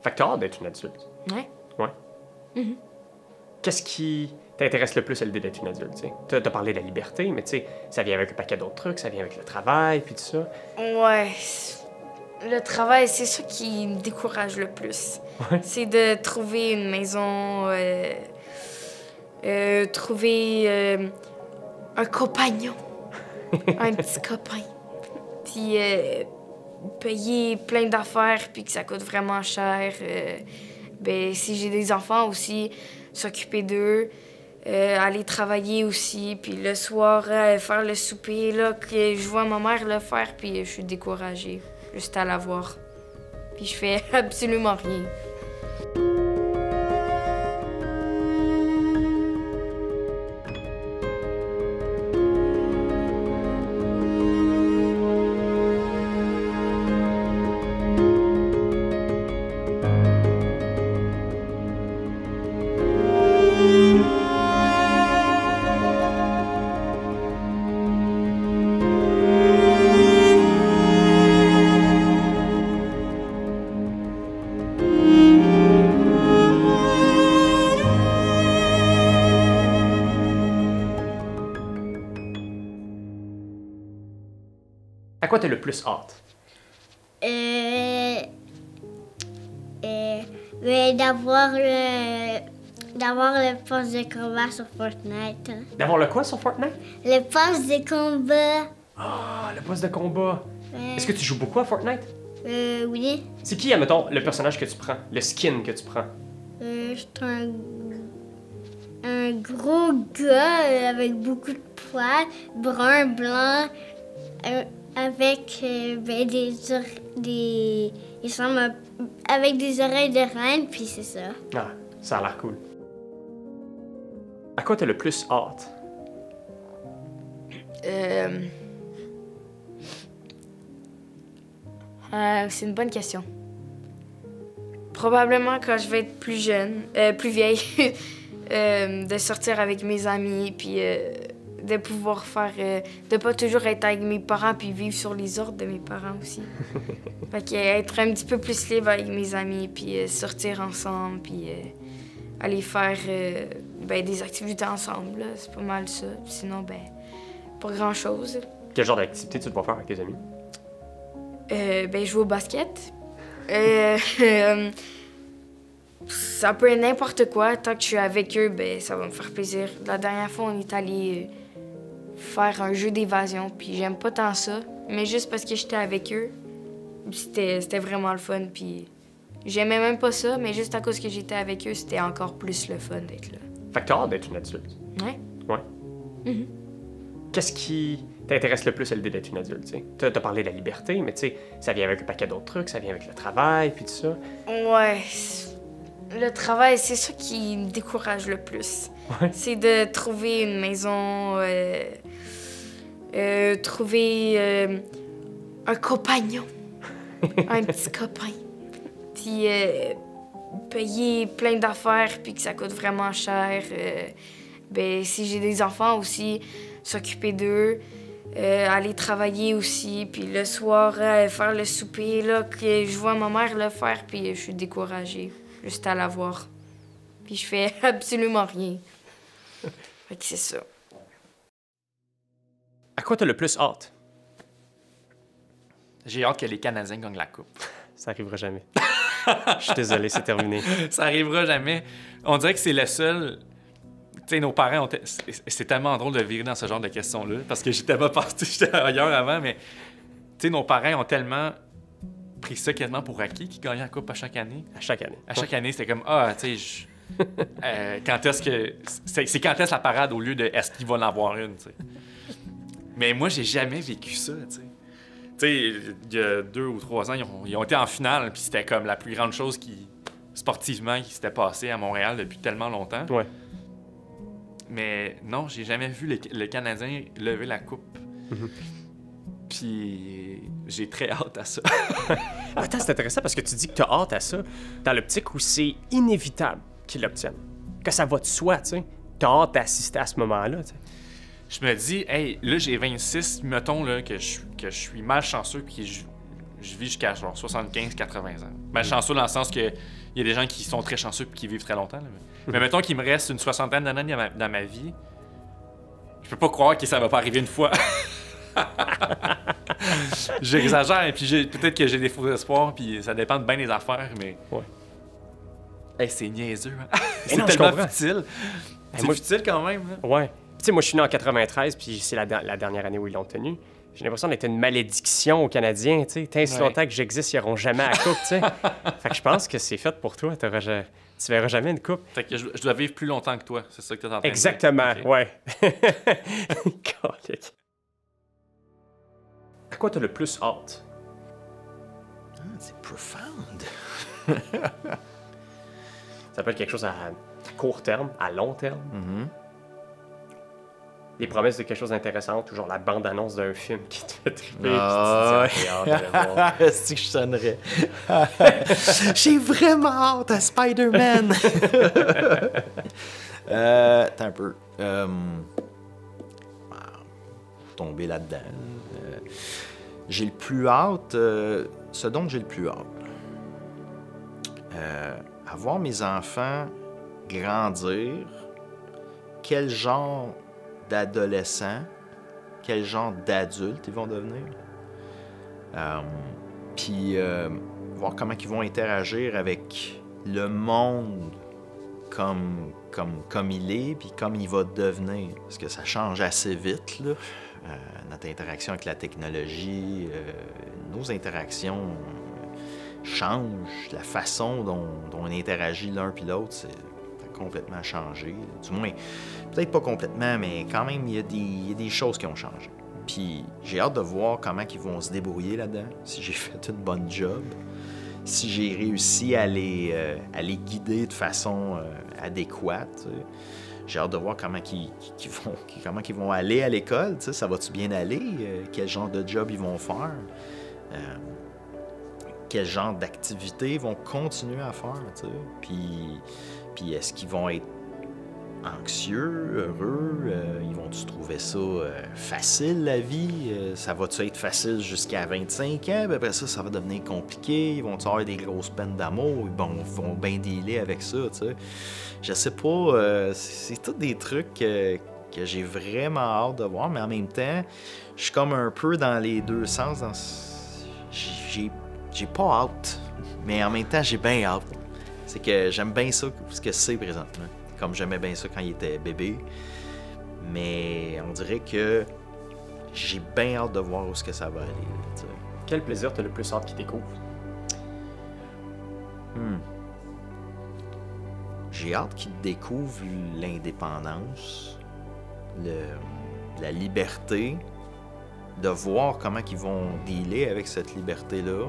Fait que t'as hâte d'être une adulte. Ouais. Ouais. Qu'est-ce qui t'intéresse le plus à l'idée d'être une adulte, tu sais? T'as parlé de la liberté, mais tu sais, ça vient avec un paquet d'autres trucs, ça vient avec le travail, puis tout ça. Ouais. Le travail, c'est ça qui me décourage le plus. Ouais. C'est de trouver une maison, trouver un compagnon, un petit copain, puis payer plein d'affaires, puis que ça coûte vraiment cher. Ben, si j'ai des enfants aussi, s'occuper d'eux, aller travailler aussi, puis le soir, faire le souper, là, que je vois ma mère le faire, puis je suis découragée, juste à la voir. Puis je fais absolument rien. À quoi t'as le plus hâte? D'avoir le poste de combat sur Fortnite. D'avoir le quoi sur Fortnite? Le poste de combat. Ah, le poste de combat. Ouais. Est-ce que tu joues beaucoup à Fortnite? Oui. C'est qui, admettons, le personnage que tu prends? Le skin que tu prends? Je suis un gros gars avec beaucoup de poils, brun, blanc, avec il semble avec des oreilles de reine, puis c'est ça. Ah, ça a l'air cool. À quoi t'as le plus hâte? C'est une bonne question. Probablement quand je vais être plus jeune, plus vieille, de sortir avec mes amis, puis de pouvoir faire, de pas toujours être avec mes parents, puis vivre sur les ordres de mes parents aussi. Fait que être un petit peu plus libre avec mes amis, puis sortir ensemble, puis aller faire des activités ensemble, là. C'est pas mal ça. Sinon, pas grand-chose. Quel genre d'activité tu dois faire avec tes amis? Jouer au basket. Ça peut être n'importe quoi. Tant que je suis avec eux, ça va me faire plaisir. La dernière fois, on est allé faire un jeu d'évasion, puis j'aime pas tant ça. Mais juste parce que j'étais avec eux, c'était vraiment le fun, puis j'aimais même pas ça, mais juste à cause que j'étais avec eux, c'était encore plus le fun d'être là. Fait que t'as hâte d'être une adulte. Ouais. Ouais. Qu'est-ce qui t'intéresse le plus à l'idée d'être une adulte, tu sais? T'as parlé de la liberté, mais tu sais, ça vient avec un paquet d'autres trucs, ça vient avec le travail, puis tout ça. Ouais. Le travail, c'est ça qui me décourage le plus. Ouais. C'est de trouver une maison, trouver un compagnon, un petit copain, puis payer plein d'affaires, puis que ça coûte vraiment cher. Si j'ai des enfants aussi, s'occuper d'eux, aller travailler aussi, puis le soir, faire le souper, là, que je vois ma mère le faire, puis je suis découragée, juste à la voir. Puis je fais absolument rien. Fait que c'est ça. À quoi t'as le plus hâte? J'ai hâte que les Canadiens gagnent la coupe. Ça arrivera jamais. Je suis désolé, c'est terminé. Ça arrivera jamais. On dirait que c'est le seul... Tu sais, nos parents ont... C'est tellement drôle de virer dans ce genre de questions-là, parce que j'étais pas parti, j'étais ailleurs avant, mais... Tu sais, nos parents ont tellement pris ça quasiment pour acquis qu'ils gagnaient la coupe à chaque année. À chaque année. À chaque année, c'était comme, tu sais, quand est-ce que... C'est quand est-ce la parade au lieu de est-ce qu'il va en avoir une, tu sais. Mais moi, j'ai jamais vécu ça, tu sais. Tu sais, il y a 2 ou 3 ans, ils ont été en finale, puis c'était comme la plus grande chose sportivement qui s'était passée à Montréal depuis tellement longtemps. Ouais. Mais non, j'ai jamais vu le Canadien lever la coupe. Puis j'ai très hâte à ça. Attends, c'est intéressant parce que tu dis que t'as hâte à ça dans l'optique où c'est inévitable qu'ils l'obtiennent. Que ça va de soi, tu sais. T'as hâte d'assister à ce moment-là, tu sais. Je me dis, hey, là, j'ai 26, mettons là, que je suis malchanceux puis je vis jusqu'à genre 75-80 ans. Ben, chanceux dans le sens que il y a des gens qui sont très chanceux et qui vivent très longtemps. Là, mais mettons qu'il me reste une soixantaine d'années dans ma vie, je peux pas croire que ça va pas arriver une fois. J'exagère, et puis peut-être que j'ai des faux espoirs, puis ça dépend de bien des affaires, mais... Ouais. Hey, c'est niaiseux, hein? C'est non, je tellement comprends. futile. C'est moi, futile quand même, hein? Ouais. Tu sais, moi, je suis né en 93, puis c'est la dernière année où ils l'ont tenu. J'ai l'impression d'être une malédiction aux Canadiens, tu sais. Tant si Ouais. longtemps que j'existe, ils n'auront jamais la coupe, tu sais. Fait que je pense que c'est fait pour toi. Tu verras jamais une coupe. Fait que je dois vivre plus longtemps que toi, c'est ça que t'es en train de dire? Exactement, Ok. ouais. Calique. À quoi t'as le plus hâte? C'est profound. Ça peut être quelque chose à court terme, à long terme. Mhm. Des promesses de quelque chose d'intéressant, ou genre la bande-annonce d'un film qui te fait triper. Ah, puis tu te dis, ah, j'ai hâte de le voir. C'est que je sonnerais. J'ai vraiment hâte à Spider-Man. Attends un peu. Tomber là-dedans. J'ai le plus hâte. Ce dont j'ai le plus hâte. Avoir mes enfants grandir. Quel genre d'adolescents, quel genre d'adultes ils vont devenir. Puis voir comment ils vont interagir avec le monde comme il est, puis comme il va devenir. Parce que ça change assez vite, là. Notre interaction avec la technologie, nos interactions changent. La façon dont on interagit l'un puis l'autre, c'est complètement changé. Du moins, peut-être pas complètement, mais quand même, il y a des choses qui ont changé. Puis j'ai hâte de voir comment ils vont se débrouiller là-dedans, si j'ai fait une bonne job, si j'ai réussi à les guider de façon adéquate. Tu sais. J'ai hâte de voir comment ils vont aller à l'école. Tu sais, ça va-tu bien aller? Quel genre de job ils vont faire? Quel genre d'activités ils vont continuer à faire? Tu sais. Puis est-ce qu'ils vont être anxieux, heureux? Ils vont-tu trouver ça facile, la vie? Ça va-tu être facile jusqu'à 25 ans? Puis après ça, ça va devenir compliqué. Ils vont-tu avoir des grosses peines d'amour? Ils vont bien dealer avec ça, tu sais. Je sais pas. C'est tous des trucs que j'ai vraiment hâte de voir, mais en même temps, je suis comme un peu dans les deux sens. J'ai pas hâte, mais en même temps, j'ai bien hâte. C'est que j'aime bien ça, ce que c'est présentement. Comme j'aimais bien ça quand il était bébé. Mais on dirait que j'ai bien hâte de voir où est-ce que ça va aller. Tu sais. Quel plaisir t'as le plus hâte qu'ils découvrent? J'ai hâte qu'ils découvrent l'indépendance, la liberté, de voir comment ils vont dealer avec cette liberté-là.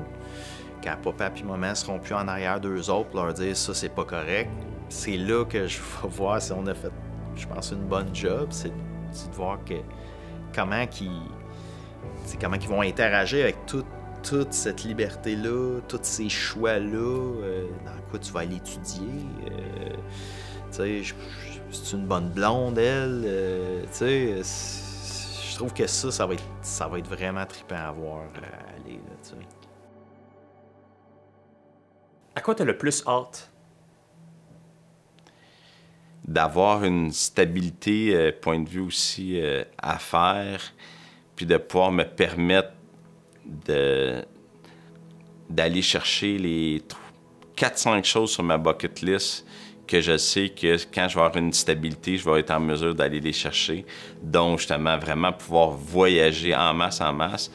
Quand papa et maman seront plus en arrière d'eux autres pour leur dire ça, c'est pas correct. C'est là que je vais voir si on a fait, je pense, une bonne job. C'est de voir comment ils vont interagir avec toute cette liberté-là, tous ces choix-là, dans quoi tu vas aller étudier. Tu sais, c'est une bonne blonde, elle. Tu sais, je trouve que ça va être vraiment trippant à voir aller, là, tu sais. À quoi t'as le plus hâte? D'avoir une stabilité, point de vue aussi, à faire, puis de pouvoir me permettre d'aller chercher les 4-5 choses sur ma bucket list que je sais que quand je vais avoir une stabilité, je vais être en mesure d'aller les chercher. Donc, justement, vraiment pouvoir voyager en masse,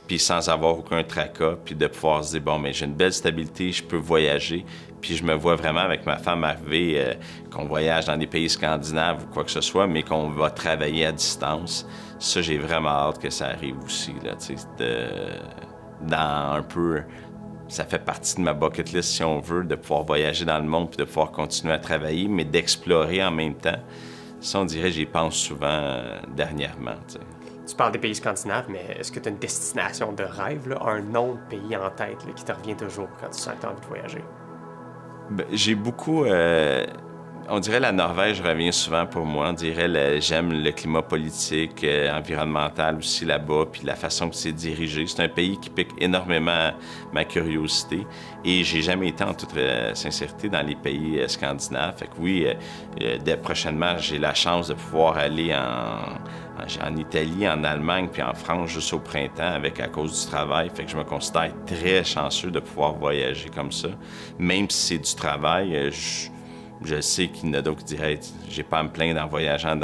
puis sans avoir aucun tracas, puis de pouvoir se dire, bon, mais j'ai une belle stabilité, je peux voyager, puis je me vois vraiment avec ma femme arriver, qu'on voyage dans des pays scandinaves ou quoi que ce soit, mais qu'on va travailler à distance. Ça, j'ai vraiment hâte que ça arrive aussi, là, tu sais, dans un peu... Ça fait partie de ma bucket list, si on veut, de pouvoir voyager dans le monde puis de pouvoir continuer à travailler, mais d'explorer en même temps. Ça, on dirait, j'y pense souvent dernièrement, tu sais. Tu parles des pays scandinaves, mais est-ce que tu as une destination de rêve, là, un nom de pays en tête là, qui te revient toujours quand tu sens que tu as envie de voyager? Ben, j'ai beaucoup... On dirait la Norvège revient souvent pour moi. On dirait j'aime le climat politique, environnemental aussi là-bas, puis la façon que c'est dirigé. C'est un pays qui pique énormément ma curiosité. Et j'ai jamais été en toute sincérité dans les pays scandinaves. Fait que oui, dès prochainement, j'ai la chance de pouvoir aller en Italie, en Allemagne, puis en France juste au printemps à cause du travail. Fait que je me considère très chanceux de pouvoir voyager comme ça. Même si c'est du travail, je sais qu'il y en a d'autres qui diraient « j'ai pas à me plaindre en voyageant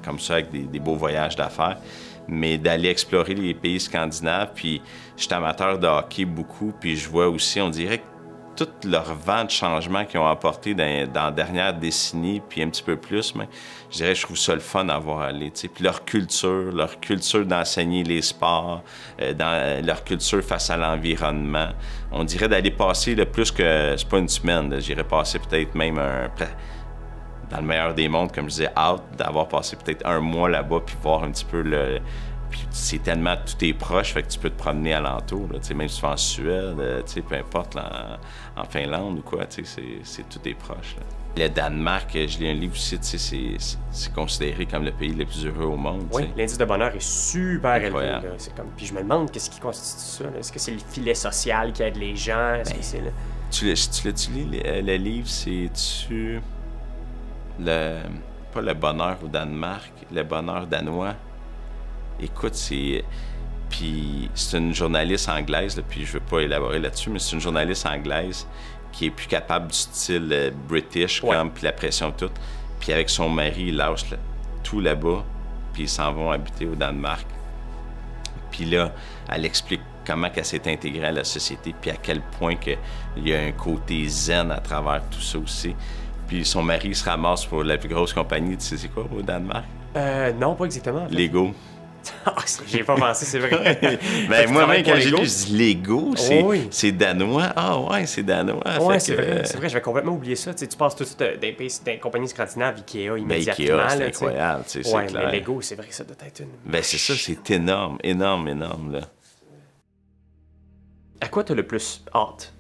comme ça avec des beaux voyages d'affaires ». Mais d'aller explorer les pays scandinaves, puis je suis amateur de hockey beaucoup, puis je vois aussi, on dirait que tout leur vent de changement qu'ils ont apporté dans la dernière décennie, puis un petit peu plus, mais je dirais je trouve ça le fun à voir aller. T'sais. Puis leur culture d'enseigner les sports, leur culture face à l'environnement. On dirait d'aller passer plus que, c'est pas une semaine, j'irais passer peut-être même dans le meilleur des mondes, comme je disais, d'avoir passé peut-être un mois là-bas, puis voir un petit peu Puis c'est tellement, tout est proche, fait que tu peux te promener alentour, là, même si tu vas en Suède, peu importe, là, en Finlande ou quoi, c'est tout est proche. Là. Le Danemark, je lis un livre aussi, c'est considéré comme le pays le plus heureux au monde. Oui, l'indice de bonheur est super élevé. Là. Puis je me demande qu'est-ce qui constitue ça. Est-ce que c'est le filet social qui aide les gens? Est-ce que c'est Tu lis le livre, c'est-tu... Pas le bonheur au Danemark, le bonheur danois. Écoute, Puis c'est une journaliste anglaise, là, puis je veux pas élaborer là-dessus, mais c'est une journaliste anglaise qui est plus capable du style british, comme, puis la pression toute. Puis avec son mari, il lâche tout là-bas, puis ils s'en vont habiter au Danemark. Puis là, elle explique comment elle s'est intégrée à la société, puis à quel point il y a un côté zen à travers tout ça aussi. Puis son mari se ramasse pour la plus grosse compagnie, tu sais c'est quoi, au Danemark? Non, pas exactement. En fait. Lego. J'y ai pas pensé, c'est vrai. Ben moi-même, quand j'ai lu, je dis Lego, c'est danois. Ah ouais, c'est danois. Ouais, c'est vrai, j'avais complètement oublié ça. Tu passes tout de suite d'un compagnie scandinave, Ikea, immédiatement. Ben, Ikea, c'est incroyable, c'est clair. Mais Lego, c'est vrai que ça doit être une... Ben c'est ça, c'est énorme, énorme, énorme, là. À quoi t'as le plus hâte?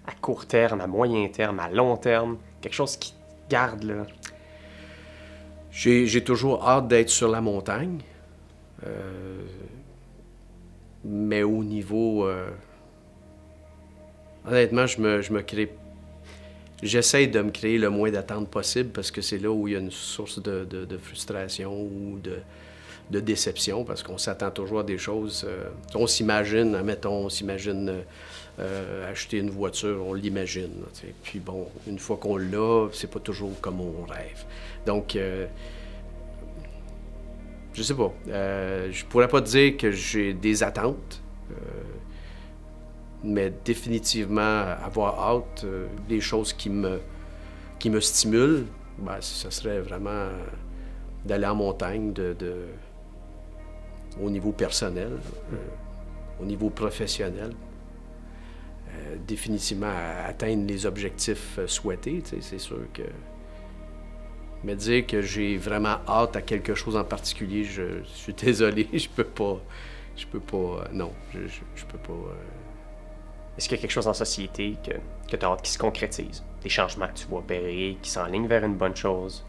À court terme, à moyen terme, à long terme, quelque chose qui te garde, là. J'ai toujours hâte d'être sur la montagne, mais au niveau... honnêtement, j'essaie de me créer le moins d'attente possible parce que c'est là où il y a une source de frustration ou de déception parce qu'on s'attend toujours à des choses. On s'imagine, admettons, acheter une voiture, on l'imagine. Puis bon, une fois qu'on l'a, c'est pas toujours comme on rêve. Donc, je sais pas. Je pourrais pas dire que j'ai des attentes, mais définitivement avoir hâte, des choses qui me stimulent, ben, ce serait vraiment d'aller en montagne, au niveau personnel, au niveau professionnel. Définitivement atteindre les objectifs souhaités, c'est sûr que... Mais dire que j'ai vraiment hâte à quelque chose en particulier, je suis désolé, je peux pas, non, je peux pas... Est-ce qu'il y a quelque chose en société que tu as hâte qui se concrétise? Des changements que tu vois opérer, qui s'enlignent vers une bonne chose?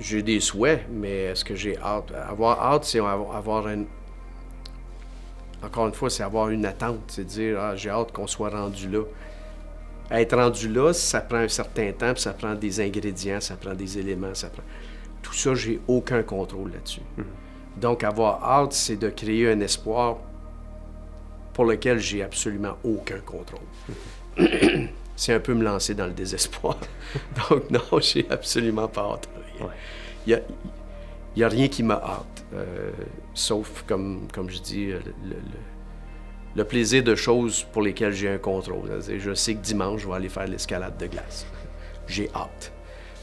J'ai des souhaits, mais est-ce que j'ai hâte? Avoir hâte, c'est avoir une... Encore une fois, c'est avoir une attente. C'est dire, j'ai hâte qu'on soit rendu là. Être rendu là, ça prend un certain temps, puis ça prend des ingrédients, ça prend des éléments, ça prend... Tout ça, j'ai aucun contrôle là-dessus. Donc, avoir hâte, c'est de créer un espoir pour lequel j'ai absolument aucun contrôle. C'est un peu me lancer dans le désespoir. Donc, non, j'ai absolument pas hâte à rien. Il n'y a rien qui m'a hâte, sauf, comme je dis, le plaisir de choses pour lesquelles j'ai un contrôle. Je sais que dimanche, je vais aller faire l'escalade de glace. J'ai hâte.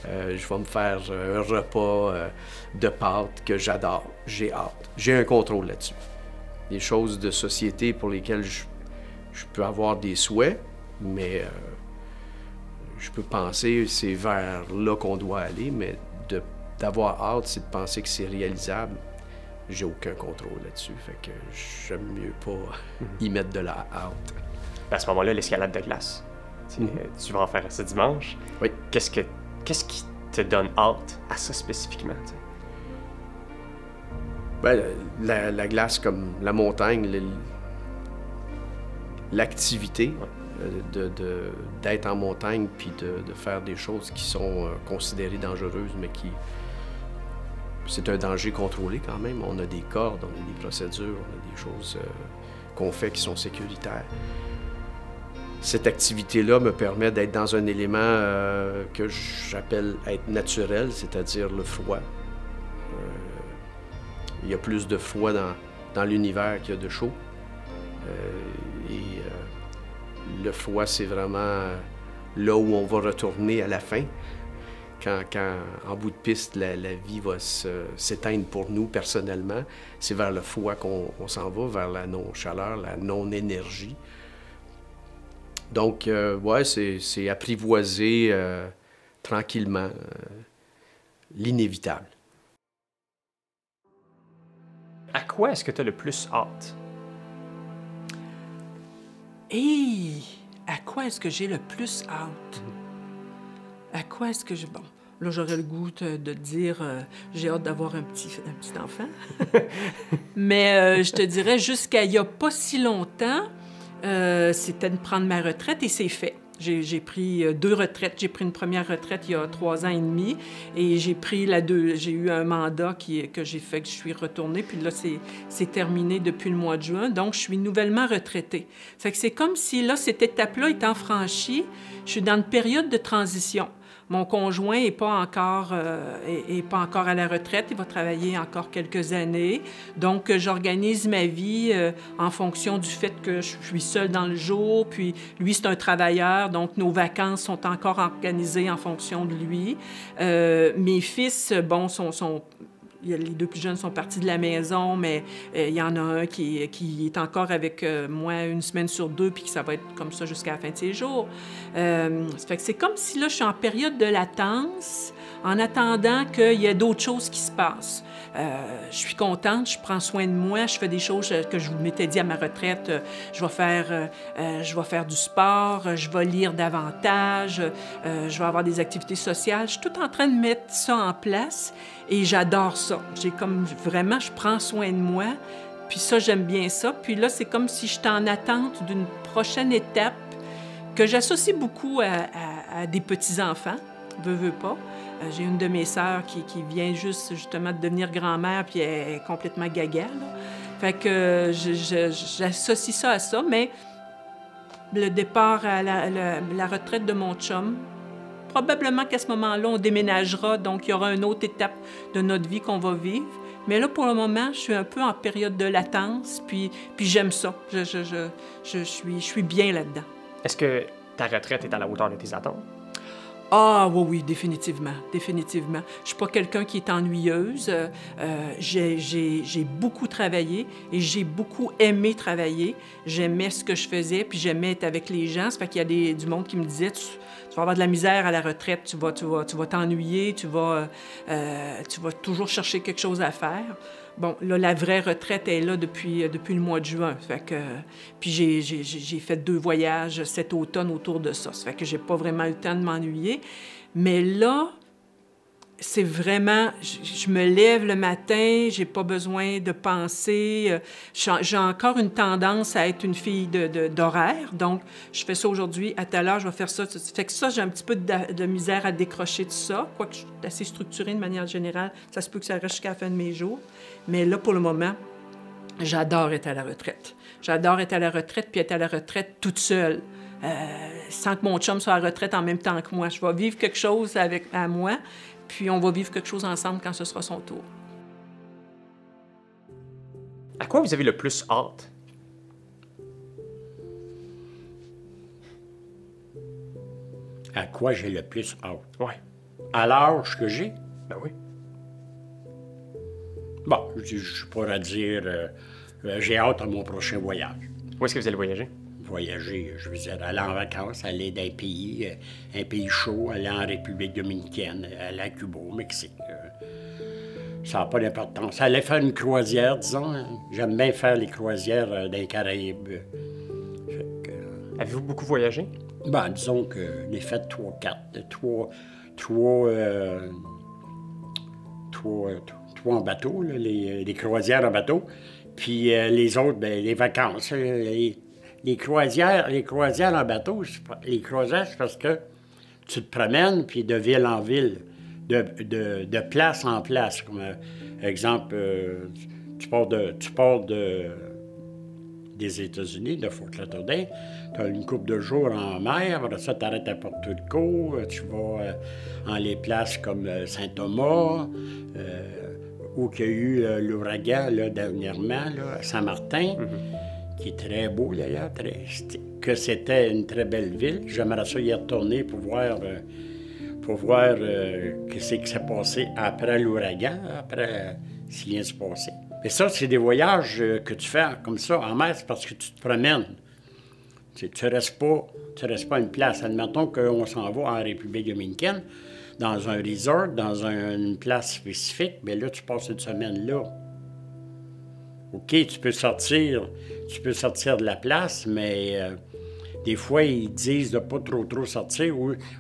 Je vais me faire un repas de pâtes que j'adore. J'ai hâte. J'ai un contrôle là-dessus. Des choses de société pour lesquelles je peux avoir des souhaits, mais je peux penser c'est vers là qu'on doit aller, mais d'avoir hâte, c'est de penser que c'est réalisable. j'ai aucun contrôle là-dessus. Fait que j'aime mieux pas y mettre de la hâte. À ce moment-là, l'escalade de glace, tu vas en faire ce dimanche. Oui. Qu'est-ce qui te donne hâte à ça spécifiquement? T'sais? Ben, la glace comme la montagne, l'activité d'être en montagne puis de faire des choses qui sont considérées dangereuses, mais qui... C'est un danger contrôlé quand même. On a des cordes, on a des procédures, on a des choses qu'on fait qui sont sécuritaires. Cette activité-là me permet d'être dans un élément que j'appelle être naturel, c'est-à-dire le froid. Il y a plus de froid dans l'univers qu'il y a de chaud. Le froid, c'est vraiment là où on va retourner à la fin. Quand en bout de piste, la vie va s'éteindre pour nous personnellement, c'est vers le froid qu'on s'en va, vers la non-chaleur, la non-énergie. Donc, ouais, c'est apprivoiser tranquillement l'inévitable. À quoi est-ce que tu as le plus hâte? Et à quoi est-ce que j'ai le plus hâte? À quoi est-ce que j'ai... Bon, là, j'aurais le goût de dire j'ai hâte d'avoir un petit enfant. Mais je te dirais, jusqu'à il n'y a pas si longtemps, c'était de prendre ma retraite et c'est fait. J'ai pris 2 retraites. J'ai pris une première retraite il y a 3 ans et demi et j'ai pris j'ai eu un mandat que j'ai fait, que je suis retournée. Puis là, c'est terminé depuis le mois de juin. Donc, je suis nouvellement retraitée. Fait que c'est comme si, là, cette étape-là étant franchie, je suis dans une période de transition. Mon conjoint n'est pas encore à la retraite. Il va travailler encore quelques années. Donc, j'organise ma vie en fonction du fait que je suis seule dans le jour. Puis, lui, c'est un travailleur. Donc, nos vacances sont encore organisées en fonction de lui. Mes fils, bon, les 2 plus jeunes sont partis de la maison, mais il y en a un qui est encore avec moi 1 semaine sur 2, puis que ça va être comme ça jusqu'à la fin de ses jours. Ça fait que c'est comme si là, je suis en période de latence, en attendant qu'il y ait d'autres choses qui se passent. Je suis contente, je prends soin de moi, je fais des choses que je vous m'étais dit à ma retraite. Je vais faire du sport, je vais lire davantage, je vais avoir des activités sociales. Je suis tout en train de mettre ça en place et j'adore ça. J'ai comme vraiment, je prends soin de moi, puis ça, j'aime bien ça. Puis là, c'est comme si j'étais en attente d'une prochaine étape que j'associe beaucoup à des petits-enfants, veux pas. J'ai une de mes sœurs qui vient justement de devenir grand-mère, puis elle est complètement gaga, là. Fait que j'associe ça à ça, mais le départ à la retraite de mon chum, probablement qu'à ce moment-là, on déménagera, donc il y aura une autre étape de notre vie qu'on va vivre. Mais là, pour le moment, je suis un peu en période de latence, puis j'aime ça. Je suis bien là-dedans. Est-ce que ta retraite est à la hauteur de tes attentes? Ah oui, définitivement, définitivement. Je suis pas quelqu'un qui est ennuyeuse. J'ai beaucoup travaillé et j'ai beaucoup aimé travailler. J'aimais ce que je faisais, puis j'aimais être avec les gens. Ça fait qu'il y a du monde qui me disait, tu vas avoir de la misère à la retraite, tu vas t'ennuyer, tu vas toujours chercher quelque chose à faire. Bon, là, la vraie retraite est là depuis le mois de juin. Fait que, puis j'ai fait 2 voyages cet automne autour de ça. Ça fait que j'ai pas vraiment eu le temps de m'ennuyer. Mais là, c'est vraiment... Je me lève le matin, j'ai pas besoin de penser. J'ai encore une tendance à être une fille d'horaire. Donc, je fais ça aujourd'hui, à telle heure, je vais faire ça. Ça fait que ça, j'ai un petit peu de misère à décrocher de ça. Quoique je suis assez structurée de manière générale, ça se peut que ça reste jusqu'à la fin de mes jours. Mais là, pour le moment, j'adore être à la retraite. J'adore être à la retraite, puis être à la retraite toute seule, sans que mon chum soit à la retraite en même temps que moi. Je vais vivre quelque chose à moi, puis on va vivre quelque chose ensemble quand ce sera son tour. À quoi vous avez le plus hâte? À quoi j'ai le plus hâte? Ouais. À l'âge que j'ai? Ben oui. Bon, je pourrais dire, j'ai hâte à mon prochain voyage. Où est-ce que vous allez voyager? Voyager, je veux dire, aller en vacances, aller dans un pays chaud, aller en République dominicaine, aller à Cuba, au Mexique. ça n'a pas d'importance. Aller faire une croisière, disons. Hein. J'aime bien faire les croisières dans les Caraïbes. Avez-vous beaucoup voyagé? Ben, disons que j'ai fait 3 en bateau, là, les croisières en bateau. Puis les autres, ben, les vacances. Les croisières en bateau, les croisières, c'est parce que tu te promènes, puis de ville en ville, de place en place. Comme exemple, tu pars des États-Unis, de Fort Lauderdale, tu as une couple de jours en mer, après ça, tu arrêtes à Porto Rico, tu vas en les places comme Saint-Thomas, où il y a eu l'ouragan là, dernièrement, là, à Saint-Martin, qui est très beau d'ailleurs, que c'était une très belle ville. J'aimerais ça y retourner pour voir qu'est-ce qui s'est passé après l'ouragan, après ce qui vient de se passer. Mais ça, c'est des voyages que tu fais comme ça en mer, c'est parce que tu te promènes. Tu restes pas à une place. Admettons qu'on s'en va en République dominicaine, dans un resort, dans une place spécifique, bien là, tu passes une semaine là. OK, tu peux sortir de la place, mais des fois, ils disent de pas trop sortir,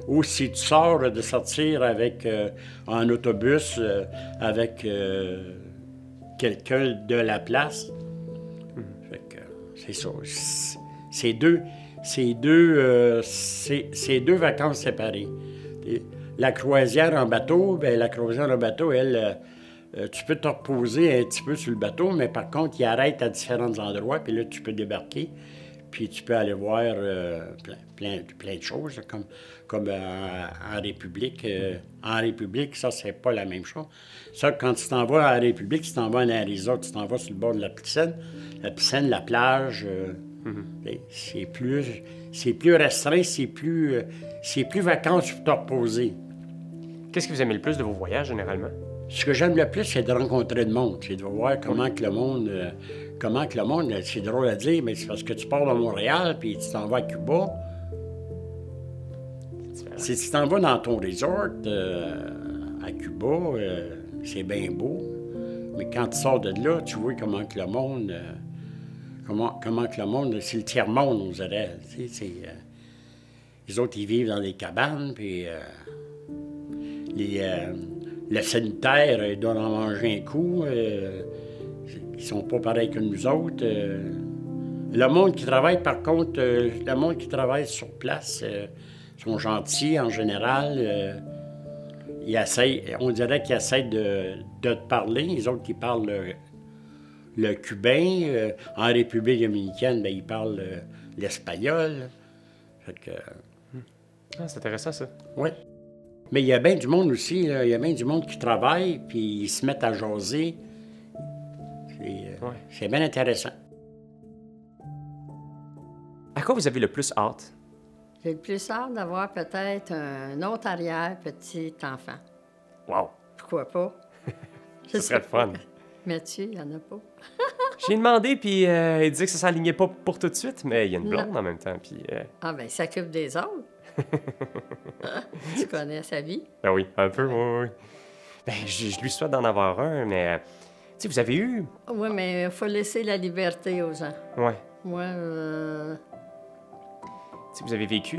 ou si tu sors, de sortir avec en autobus, avec quelqu'un de la place. Fait que c'est ça. C'est deux vacances séparées. La croisière en bateau, elle, tu peux te reposer un petit peu sur le bateau, mais par contre, il arrête à différents endroits, puis là, tu peux débarquer, puis tu peux aller voir plein de choses, comme en République. En République, ça, c'est pas la même chose. Ça, quand tu t'en vas en République, tu t'en vas en Arizona, tu t'en vas sur le bord de la piscine, la plage, c'est plus restreint, c'est plus vacances pour te reposer. Qu'est-ce que vous aimez le plus de vos voyages, généralement? Ce que j'aime le plus, c'est de rencontrer le monde. C'est de voir comment que le monde... c'est drôle à dire, mais c'est parce que tu pars de Montréal, puis tu t'en vas à Cuba. Si tu t'en vas dans ton resort à Cuba, c'est bien beau. Mais quand tu sors de là, tu vois comment que le monde... comment que le monde... C'est le tiers-monde, on dirait. Les autres, ils vivent dans des cabanes, puis... le sanitaire, ils doivent en manger un coup. Ils sont pas pareils que nous autres. Le monde qui travaille, par contre, le monde qui travaille sur place sont gentils en général. On dirait qu'ils essaient de te parler. Les autres qui parlent le cubain. En République dominicaine, bien, ils parlent l'espagnol. Fait que... c'est intéressant, ça. Oui. Mais il y a bien du monde aussi, là. Il y a bien du monde qui travaille, puis ils se mettent à jaser. C'est bien intéressant. À quoi vous avez le plus hâte? J'ai le plus hâte d'avoir peut-être un autre arrière-petit-enfant. Wow! Pourquoi pas? Ce serait le fun. Mathieu, il n'y en a pas. J'ai demandé, puis il disait que ça s'alignait pas pour tout de suite, mais il y a une blonde en même temps, puis... Ah ben, il s'occupe des autres. Tu connais sa vie? Ben oui, un peu, oui. Ben, je lui souhaite d'en avoir un, mais... Tu sais, vous avez eu... Oui, mais il faut laisser la liberté aux gens. Ouais. Moi, Tu sais, vous avez vécu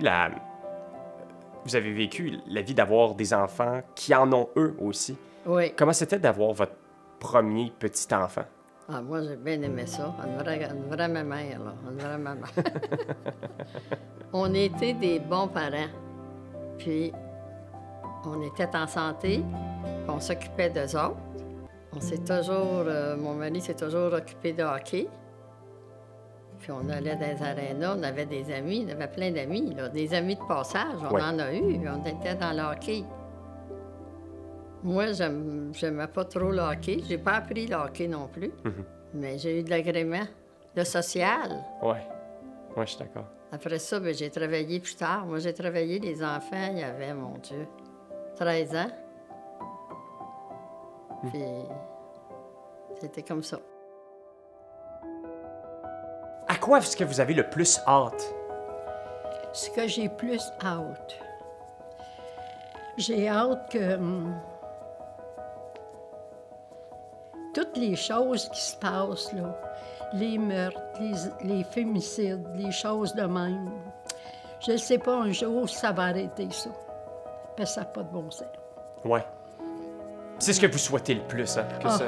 la vie d'avoir des enfants qui en ont eux aussi. Oui. Comment c'était d'avoir votre premier petit enfant? Ah, moi, j'ai bien aimé ça. Une vraie mère, là. Une vraie maman. On était des bons parents. Puis, on était en santé, puis on s'occupait d'eux autres. On s'est toujours... mon mari s'est toujours occupé de hockey. Puis on allait dans les arénas, on avait des amis, on avait plein d'amis, là. Des amis de passage, on en a eu, on était dans le hockey. Moi, j'aimais pas trop le hockey. J'ai pas appris le hockey non plus. Mais j'ai eu de l'agrément, le social. Ouais, je suis d'accord. Après ça, bien, j'ai travaillé plus tard. Moi, j'ai travaillé les enfants, il y avait, mon Dieu, 13 ans. Puis, c'était comme ça. À quoi est-ce que vous avez le plus hâte? Ce que j'ai plus hâte. J'ai hâte que... toutes les choses qui se passent, là, les meurtres, les fémicides, les choses de même, je ne sais pas un jour si ça va arrêter ça. Parce que ça n'a pas de bon sens. Ouais. C'est ce que vous souhaitez le plus, hein? Que ça...